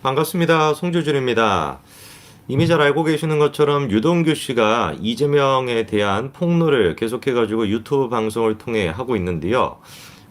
반갑습니다. 송주준입니다. 이미 잘 알고 계시는 것처럼 유동규 씨가 이재명에 대한 폭로를 계속해가지고 유튜브 방송을 통해 하고 있는데요.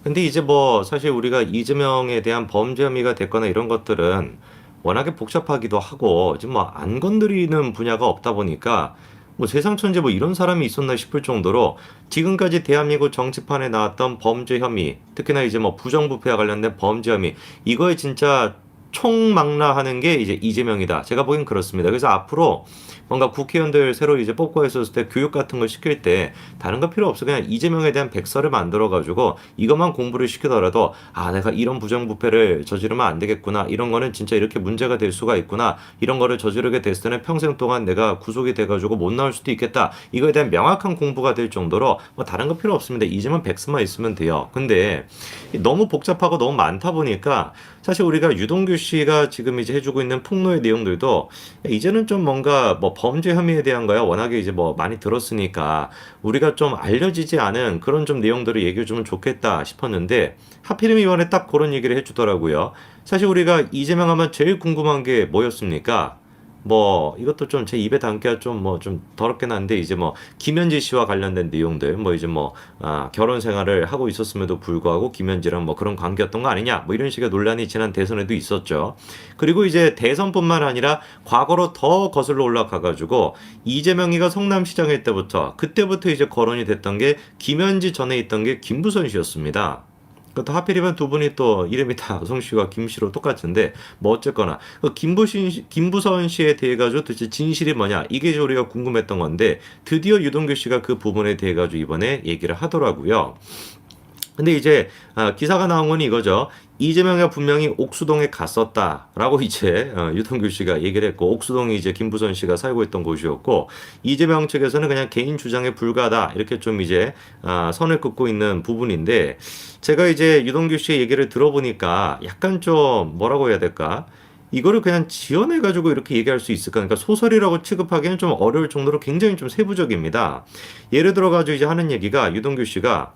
근데 이제 뭐 사실 우리가 이재명에 대한 범죄 혐의가 됐거나 이런 것들은 워낙에 복잡하기도 하고 지금 뭐 안 건드리는 분야가 없다 보니까 뭐 세상 천재 뭐 이런 사람이 있었나 싶을 정도로 지금까지 대한민국 정치판에 나왔던 범죄 혐의, 특히나 이제 뭐 부정부패와 관련된 범죄 혐의, 이거에 진짜 총망라하는 게 이제 이재명이다. 제가 보기엔 그렇습니다. 그래서 앞으로 뭔가 국회의원들 새로 이제 뽑고 했었을 때 교육 같은 걸 시킬 때 다른 거 필요 없어. 그냥 이재명에 대한 백서를 만들어 가지고 이것만 공부를 시키더라도 내가 이런 부정부패를 저지르면 안 되겠구나. 이런 거는 진짜 이렇게 문제가 될 수가 있구나. 이런 거를 저지르게 됐을 때는 평생 동안 내가 구속이 돼 가지고 못 나올 수도 있겠다. 이거에 대한 명확한 공부가 될 정도로 뭐 다른 거 필요 없습니다. 이재명 백서만 있으면 돼요. 근데 너무 복잡하고 너무 많다 보니까 사실 우리가 유동규 씨가 지금 이제 해주고 있는 폭로의 내용들도 이제는 좀 뭔가 뭐 범죄 혐의에 대한 거야 워낙에 이제 뭐 많이 들었으니까 우리가 좀 알려지지 않은 그런 좀 내용들을 얘기해 주면 좋겠다 싶었는데 하필이면 이번에 딱 그런 얘기를 해주더라고요. 사실 우리가 이재명 하면 제일 궁금한 게 뭐였습니까? 뭐 이것도 좀 제 입에 담기가 좀 뭐 좀 더럽긴 한데 이제 뭐 김현지 씨와 관련된 내용들 뭐 이제 뭐 결혼 생활을 하고 있었음에도 불구하고 김현지랑 뭐 그런 관계였던 거 아니냐 뭐 이런 식의 논란이 지난 대선에도 있었죠. 그리고 이제 대선뿐만 아니라 과거로 더 거슬러 올라가 가지고 이재명이가 성남시장일 때부터 그때부터 이제 거론이 됐던 게 김현지 전에 있던 게 김부선 씨였습니다. 또 하필이면 두 분이 또 이름이 다 성씨와 김씨로 똑같은데 뭐 어쨌거나 김부선 씨에 대해 가지고 도대체 진실이 뭐냐 이게 이제 우리가 궁금했던 건데 드디어 유동규 씨가 그 부분에 대해 가지고 이번에 얘기를 하더라고요. 근데 이제 기사가 나온 건 이거죠. 이재명이 분명히 옥수동에 갔었다라고 이제 유동규 씨가 얘기를 했고 옥수동이 이제 김부선 씨가 살고 있던 곳이었고 이재명 측에서는 그냥 개인 주장에 불과하다 이렇게 좀 이제 선을 긋고 있는 부분인데 제가 이제 유동규 씨의 얘기를 들어보니까 약간 좀 뭐라고 해야 될까? 이거를 그냥 지어내가지고 이렇게 얘기할 수 있을까? 그러니까 소설이라고 취급하기는 좀 어려울 정도로 굉장히 좀 세부적입니다. 예를 들어가지고 이제 하는 얘기가 유동규 씨가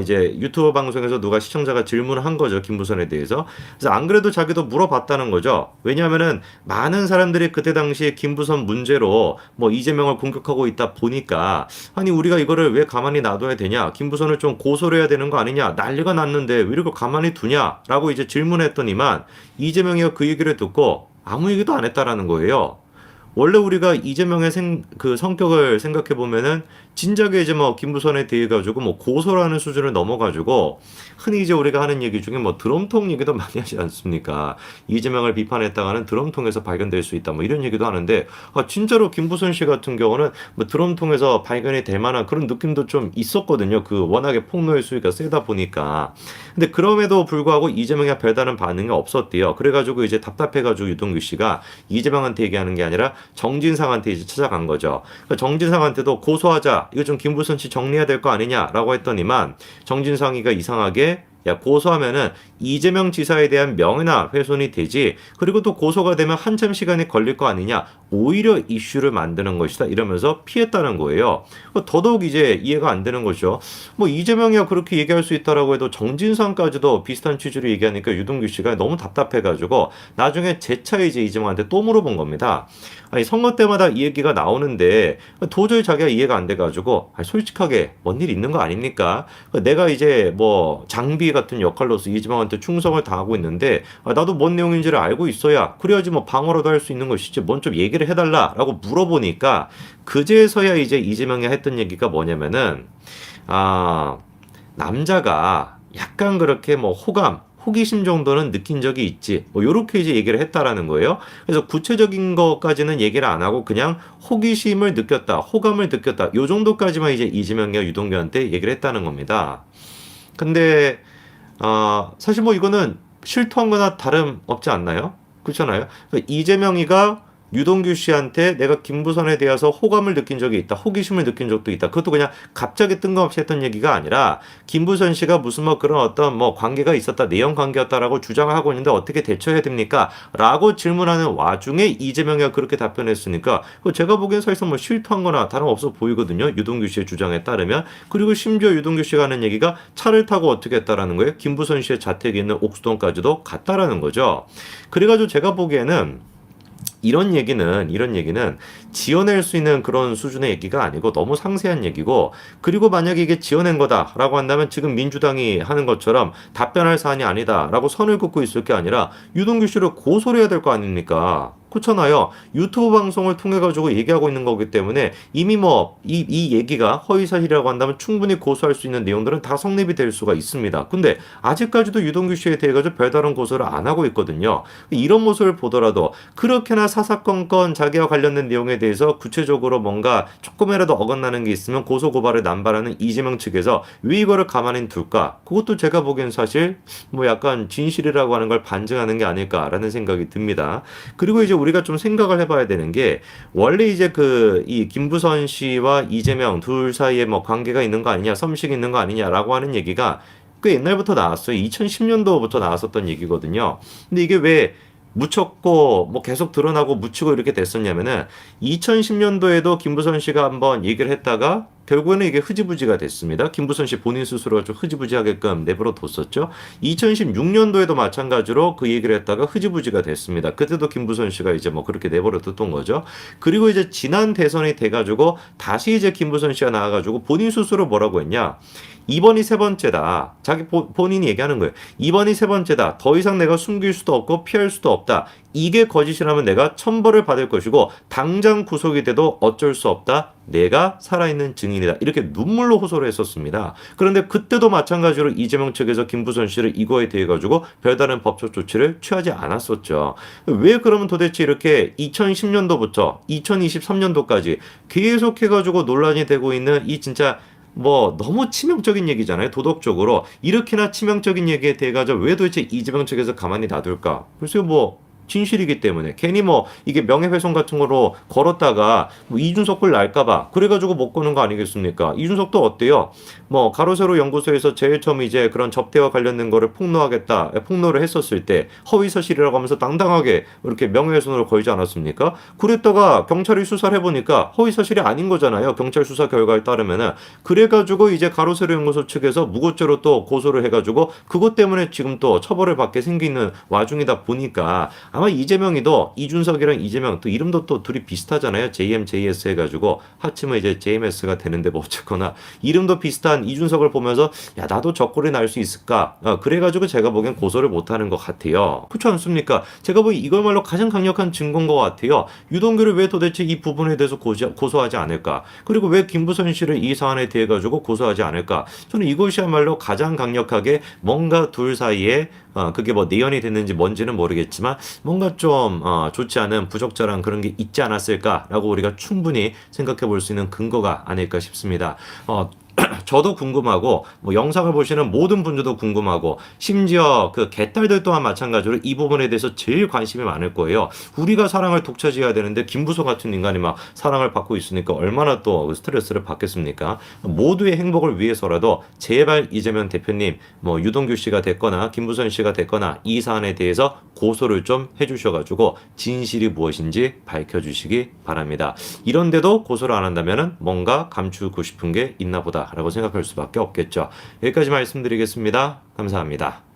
이제 유튜브 방송에서 누가 시청자가 질문을 한 거죠. 김부선에 대해서. 그래서 안 그래도 자기도 물어봤다는 거죠. 왜냐하면은 많은 사람들이 그때 당시에 김부선 문제로 뭐 이재명을 공격하고 있다 보니까 아니 우리가 이거를 왜 가만히 놔둬야 되냐? 김부선을 좀 고소를 해야 되는 거 아니냐? 난리가 났는데 왜 이렇게 가만히 두냐? 라고 이제 질문했더니만 이재명이가 그 얘기를 듣고 아무 얘기도 안 했다라는 거예요. 원래 우리가 이재명의 그 성격을 생각해 보면은 진작에 이제 뭐 김부선에 대해 가지고 뭐 고소라는 수준을 넘어가지고 흔히 이제 우리가 하는 얘기 중에 뭐 드럼통 얘기도 많이 하지 않습니까? 이재명을 비판했다가는 드럼통에서 발견될 수 있다 뭐 이런 얘기도 하는데 진짜로 김부선 씨 같은 경우는 뭐 드럼통에서 발견이 될 만한 그런 느낌도 좀 있었거든요. 그 워낙에 폭로의 수위가 세다 보니까. 근데 그럼에도 불구하고 이재명이 별다른 반응이 없었대요. 그래가지고 이제 답답해가지고 유동규 씨가 이재명한테 얘기하는 게 아니라 정진상한테 이제 찾아간 거죠. 그러니까 정진상한테도 고소하자. 이거 좀 김부선 씨 정리해야 될 거 아니냐라고 했더니만 정진상이가 이상하게 야 고소하면은 이재명 지사에 대한 명예나 훼손이 되지 그리고 또 고소가 되면 한참 시간이 걸릴 거 아니냐 오히려 이슈를 만드는 것이다 이러면서 피했다는 거예요. 더더욱 이제 이해가 안 되는 거죠. 뭐 이재명이야 그렇게 얘기할 수 있다라고 해도 정진상까지도 비슷한 취지로 얘기하니까 유동규 씨가 너무 답답해가지고 나중에 재차 이제 이재명한테 또 물어본 겁니다. 아니 선거 때마다 이 얘기가 나오는데 도저히 자기가 이해가 안 돼가지고 솔직하게 뭔 일 있는 거 아닙니까? 내가 이제 뭐 장비 같은 역할로서 이재명한테 충성을 다하고 있는데 나도 뭔 내용인지를 알고 있어야 그래야지 뭐 방어라도 할 수 있는 것이지 뭔 좀 얘기를 해달라라고 물어보니까 그제서야 이제 이재명이 했던 얘기가 뭐냐면은 남자가 약간 그렇게 뭐 호기심 정도는 느낀 적이 있지. 뭐 요렇게 이제 얘기를 했다라는 거예요. 그래서 구체적인 것까지는 얘기를 안 하고 그냥 호기심을 느꼈다, 호감을 느꼈다. 요 정도까지만 이제 이재명이와 유동규한테 얘기를 했다는 겁니다. 근데 사실 뭐 이거는 실토한 거나 다름없지 않나요? 그렇잖아요. 그러니까 이재명이가 유동규 씨한테 내가 김부선에 대해서 호감을 느낀 적이 있다. 호기심을 느낀 적도 있다. 그것도 그냥 갑자기 뜬금없이 했던 얘기가 아니라 김부선 씨가 무슨 뭐 그런 어떤 뭐 관계가 있었다. 내연 관계였다라고 주장을 하고 있는데 어떻게 대처해야 됩니까? 라고 질문하는 와중에 이재명이 그렇게 답변했으니까 제가 보기엔 사실상 뭐 실토한 거나 다름없어 보이거든요. 유동규 씨의 주장에 따르면. 그리고 심지어 유동규 씨가 하는 얘기가 차를 타고 어떻게 했다라는 거예요. 김부선 씨의 자택에 있는 옥수동까지도 갔다라는 거죠. 그래가지고 제가 보기에는 이런 얘기는 지어낼 수 있는 그런 수준의 얘기가 아니고 너무 상세한 얘기고, 그리고 만약에 이게 지어낸 거다라고 한다면 지금 민주당이 하는 것처럼 답변할 사안이 아니다라고 선을 긋고 있을 게 아니라 유동규 씨를 고소를 해야 될 거 아닙니까? 그렇잖아요. 유튜브 방송을 통해 가지고 얘기하고 있는 거기 때문에 이미 뭐 이 얘기가 허위사실이라고 한다면 충분히 고소할 수 있는 내용들은 다 성립이 될 수가 있습니다. 근데 아직까지도 유동규 씨에 대해 가지고 별다른 고소를 안 하고 있거든요. 이런 모습을 보더라도 그렇게나 사사건건 자기와 관련된 내용에 대해서 구체적으로 뭔가 조금이라도 어긋나는 게 있으면 고소 고발을 남발하는 이재명 측에서 왜 이거를 가만히 둘까? 그것도 제가 보기엔 사실 뭐 약간 진실이라고 하는 걸 반증하는 게 아닐까라는 생각이 듭니다. 그리고 이제 우리가 좀 생각을 해봐야 되는 게, 원래 이제 이 김부선 씨와 이재명 둘 사이에 뭐 관계가 있는 거 아니냐, 썸씽이 있는 거 아니냐라고 하는 얘기가 꽤 옛날부터 나왔어요. 2010년도부터 나왔었던 얘기거든요. 근데 이게 왜 묻혔고 뭐 계속 드러나고 묻히고 이렇게 됐었냐면은 2010년도에도 김부선 씨가 한번 얘기를 했다가 결국에는 이게 흐지부지가 됐습니다. 김부선 씨 본인 스스로가 좀 흐지부지하게끔 내버려 뒀었죠. 2016년도에도 마찬가지로 그 얘기를 했다가 흐지부지가 됐습니다. 그때도 김부선 씨가 이제 뭐 그렇게 내버려 뒀던 거죠. 그리고 이제 지난 대선이 돼가지고 다시 이제 김부선 씨가 나와가지고 본인 스스로 뭐라고 했냐. 이번이 세 번째다. 자기 본인이 얘기하는 거예요. 이번이 세 번째다. 더 이상 내가 숨길 수도 없고 피할 수도 없다. 이게 거짓이라면 내가 천벌을 받을 것이고 당장 구속이 돼도 어쩔 수 없다. 내가 살아있는 증인이다. 이렇게 눈물로 호소를 했었습니다. 그런데 그때도 마찬가지로 이재명 측에서 김부선 씨를 이거에 대해 가지고 별다른 법적 조치를 취하지 않았었죠. 왜 그러면 도대체 이렇게 2010년도부터 2023년도까지 계속해가지고 논란이 되고 있는 이 진짜 뭐 너무 치명적인 얘기잖아요. 도덕적으로 이렇게나 치명적인 얘기에 대해 가지고 왜 도대체 이재명 측에서 가만히 놔둘까? 글쎄요, 뭐 진실이기 때문에 괜히 뭐 이게 명예훼손 같은 거로 걸었다가 뭐 이준석 걸 날까봐 그래가지고 못 거는 거 아니겠습니까? 이준석도 어때요? 뭐 가로세로 연구소에서 제일 처음 이제 그런 접대와 관련된 거를 폭로를 했었을 때 허위사실이라고 하면서 당당하게 이렇게 명예훼손으로 걸지 않았습니까? 그랬다가 경찰이 수사를 해보니까 허위사실이 아닌 거잖아요. 경찰 수사 결과에 따르면은. 그래가지고 이제 가로세로 연구소 측에서 무고죄로 또 고소를 해가지고 그것 때문에 지금 또 처벌을 받게 생기는 와중이다 보니까 아마 이재명이도 이준석이랑 이재명 또 이름도 또 둘이 비슷하잖아요. JM, JS 해가지고 합치면 이제 JMS가 되는데 뭐 어쨌거나 이름도 비슷한 이준석을 보면서 야 나도 저 꼴이 날 수 있을까? 그래가지고 제가 보기엔 고소를 못하는 것 같아요. 그렇지 않습니까? 제가 보기 이거말로 가장 강력한 증거인 것 같아요. 유동규를 왜 도대체 이 부분에 대해서 고소하지 않을까? 그리고 왜 김부선 씨를 이 사안에 대해 가지고 고소하지 않을까? 저는 이것이야말로 가장 강력하게 뭔가 둘 사이에 그게 뭐 내연이 됐는지 뭔지는 모르겠지만 뭔가 좀 좋지 않은 부적절한 그런 게 있지 않았을까라고 우리가 충분히 생각해 볼 수 있는 근거가 아닐까 싶습니다. 저도 궁금하고 뭐 영상을 보시는 모든 분들도 궁금하고 심지어 그 개딸들 또한 마찬가지로 이 부분에 대해서 제일 관심이 많을 거예요. 우리가 사랑을 독차지해야 되는데 김부서 같은 인간이 막 사랑을 받고 있으니까 얼마나 또 스트레스를 받겠습니까? 모두의 행복을 위해서라도 제발 이재명 대표님 뭐 유동규 씨가 됐거나 김부선 씨가 됐거나 이 사안에 대해서 고소를 좀 해주셔가지고 진실이 무엇인지 밝혀주시기 바랍니다. 이런데도 고소를 안 한다면은 뭔가 감추고 싶은 게 있나 보다 라고 생각할 수밖에 없겠죠. 여기까지 말씀드리겠습니다. 감사합니다.